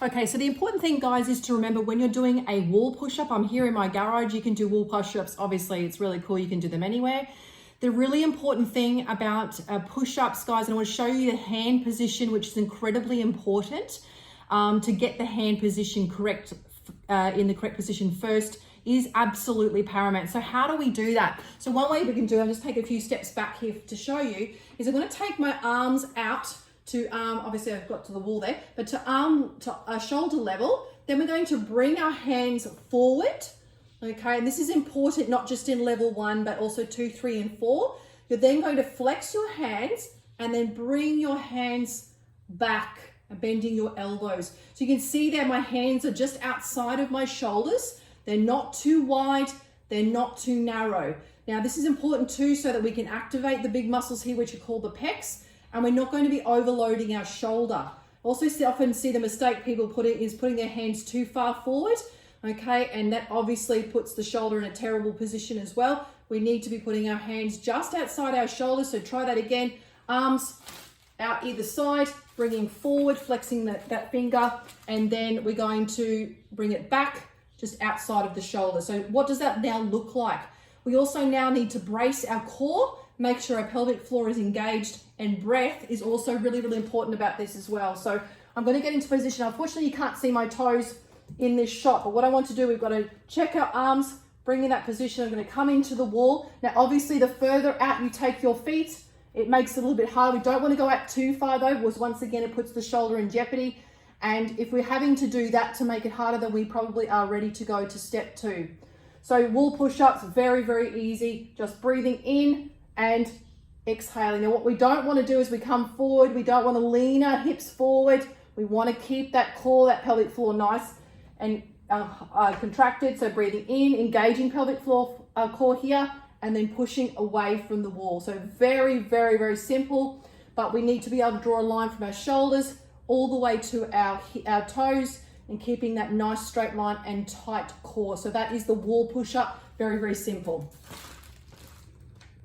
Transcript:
Okay, so the important thing, guys, is to remember when you're doing a wall push-up, I'm here in my garage, you can do wall push-ups. Obviously, it's really cool. You can do them anywhere. The really important thing about push-ups, guys, and I want to show you the hand position, which is incredibly important to get the hand position correct, in the correct position first, is absolutely paramount. So how do we do that? So one way we can do, I'll just take a few steps back here to show you, is I'm going to take my arms out to obviously I've got to the wall there, but to shoulder level. Then we're going to bring our hands forward. Okay, and this is important not just in level 1, but also 2, 3, and 4. You're then going to flex your hands and then bring your hands back, bending your elbows. So you can see there my hands are just outside of my shoulders. They're not too wide, they're not too narrow. Now this is important too, so that we can activate the big muscles here, which are called the pecs, and we're not going to be overloading our shoulder. Also often see the mistake people putting their hands too far forward, okay, and that obviously puts the shoulder in a terrible position as well. We need to be putting our hands just outside our shoulders, so try that again. Arms out either side, bringing forward, flexing that finger, and then we're going to bring it back just outside of the shoulder. So what does that now look like? We also now need to brace our core, make sure our pelvic floor is engaged, and breath is also really, really important about this as well. So I'm going to get into position. Unfortunately, you can't see my toes in this shot, but what I want to do, we've got to check our arms, bring in that position. I'm going to come into the wall. Now, obviously, the further out you take your feet, it makes it a little bit harder. We don't want to go out too far though, because once again, it puts the shoulder in jeopardy. And if we're having to do that to make it harder, then we probably are ready to go to step 2. So wall push-ups, very, very easy. Just breathing in and exhaling. Now what we don't want to do is we come forward. We don't want to lean our hips forward. We want to keep that core, that pelvic floor nice and contracted. So breathing in, engaging pelvic floor core here, and then pushing away from the wall. So very, very, very simple, but we need to be able to draw a line from our shoulders all the way to our toes, and keeping that nice straight line and tight core. So that is the wall push-up, very, very simple.